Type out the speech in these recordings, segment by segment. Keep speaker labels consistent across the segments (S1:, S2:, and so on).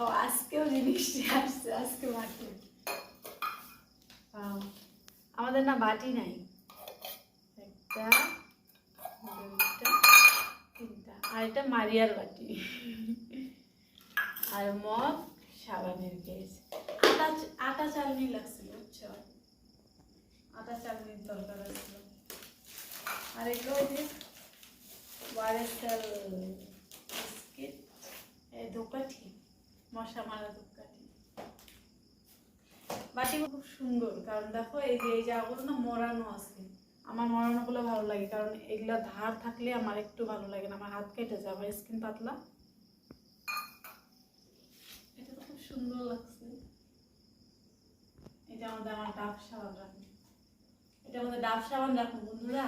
S1: দেখো আজকেও জিনিসটি আসছে, আজকে বাটি। আমাদের না বাটি নাই, একটা দুইটা তিনটা, আর এটা মারিয়ার বাটি, আর মগ, সাবানের কেস। আটা চালনি লাগছিল, বুঝছো, আটা চালনির দরকার ছিল। আর এগুলো ওই যে ওয়ারেস্টাল বিস্কিট, ধোকাঠি, মশা মারা ধোকাঠি। বাটিগুলো খুব সুন্দর, কারণ দেখো এই যে জায়গাগুলো না মোড়ানো আছে। আমার মোড়ানোগুলো ভালো লাগে, কারণ এগুলো ধার থাকলে আমার একটু ভালো লাগে না, আমার হাত কেটে যায়, আমার স্কিন পাতলা। এটা তো খুব সুন্দর লাগছে। এটা আমাদের আমার ডাব সাবান রাখুন, এটা আমাদের ডাব সাবান রাখুন বন্ধুরা।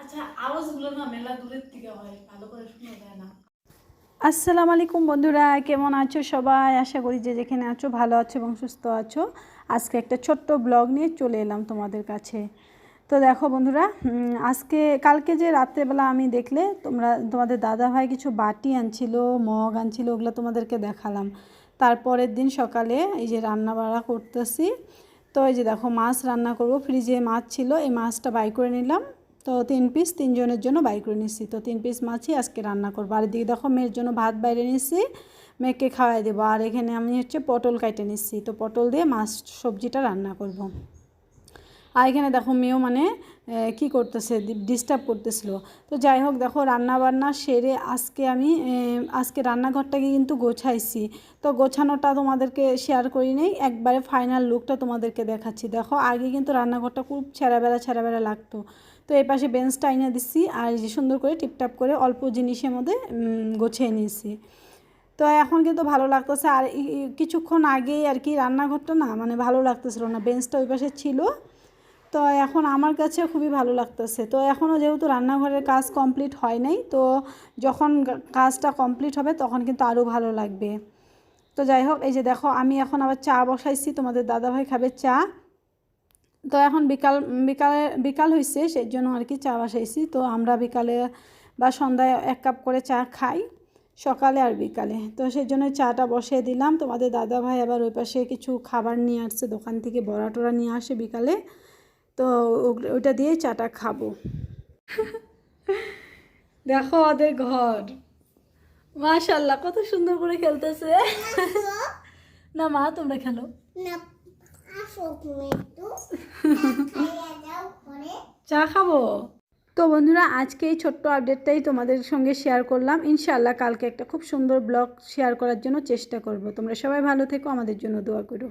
S1: আচ্ছা, আওয়াজগুলো না মেলা দূরের থেকে হয়, ভালো করে শোনা যায় না।
S2: আসসালামু আলাইকুম বন্ধুরা, কেমন আছো সবাই? আশা করি যে যেখানে আছো ভালো আছো এবং সুস্থ আছো। আজকে একটা ছোট্ট ব্লগ নিয়ে চলে এলাম তোমাদের কাছে। তো দেখো বন্ধুরা, কালকে যে রাত্রেবেলা আমি দেখলে তোমাদের দাদা ভাই কিছু বাটি আনছিল, মগ আনছিল, ওগুলো তোমাদেরকে দেখালাম। তারপরের দিন সকালে এই যে রান্না বাড়া করতেছি। তো এই যে দেখো মাছ রান্না করব, ফ্রিজে মাছ ছিল, এই মাছটা বাই করে নিলাম। তো 3 পিস, 3 জনের জন্য বাই করে নিচ্ছি। তো 3 পিস মাছই আজকে রান্না করবো। আর এদিকে দেখো মেয়ের জন্য ভাত বাইরে নিচ্ছি, মেয়েকে খাওয়াই দেবো। আর এখানে আমি পটল কাটে নিচ্ছি, তো পটল দিয়ে মাছ সবজিটা রান্না করব। আর এখানে দেখো মেয়েও কি করতেছে, ডিস্টার্ব করতেছিল। তো যাই হোক, দেখো রান্না বান্না সেরে আজকে রান্নাঘরটাকে কিন্তু গোছাইছি। তো গোছানোটা তোমাদেরকে শেয়ার করি নেই, একবারে ফাইনাল লুকটা তোমাদেরকে দেখাচ্ছি। দেখো আগে কিন্তু রান্নাঘরটা খুব ছেঁড়াবেড়া লাগতো। তো এই পাশে বেঞ্চটা এনে দিচ্ছি, আর এই যে সুন্দর করে টিপটাপ করে অল্প জিনিসের মধ্যে গোছিয়ে নিয়েছি। তো এখন কিন্তু ভালো লাগতেছে। আর কিছুক্ষণ আগেই আর কি রান্নাঘরটা না ভালো লাগতেছিল না, বেঞ্চটা ওই পাশে ছিল। তো এখন আমার কাছে খুবই ভালো লাগতেছে। তো এখনও যেহেতু রান্নাঘরের কাজ কমপ্লিট হয় নাই, তো যখন কাজটা কমপ্লিট হবে তখন কিন্তু আরও ভালো লাগবে। তো যাই হোক, এই যে দেখো আমি এখন আবার চা বসাইছি, তোমাদের দাদাভাই খাবে চা। তো এখন বিকাল হয়েছে, সেই জন্য আর কি চা বসাইছি। তো আমরা বিকালে বা সন্ধ্যায় 1 কাপ করে চা খাই, সকালে আর বিকালে। তো সেই জন্য চাটা বসিয়ে দিলাম। তোমাদের দাদাভাই আবার ওই পাশে কিছু খাবার নিয়ে আসছে দোকান থেকে, বড়া টড়া নিয়ে আসে বিকালে। তো ওইটা দিয়েই চাটা খাবো। দেখো ওদের ঘর, মাশাআল্লাহ কত সুন্দর করে খেলতেছে। না মা, তোমরা খেলো। চা খাবো। তো বন্ধুরা, আজকে এই ছোট্ট আপডেটটাই তোমাদের সঙ্গে শেয়ার করলাম। ইনশাআল্লাহ কালকে একটা খুব সুন্দর ব্লগ শেয়ার করার জন্য চেষ্টা করব। তোমরা সবাই ভালো থেকো, আমাদের জন্য দোয়া করো।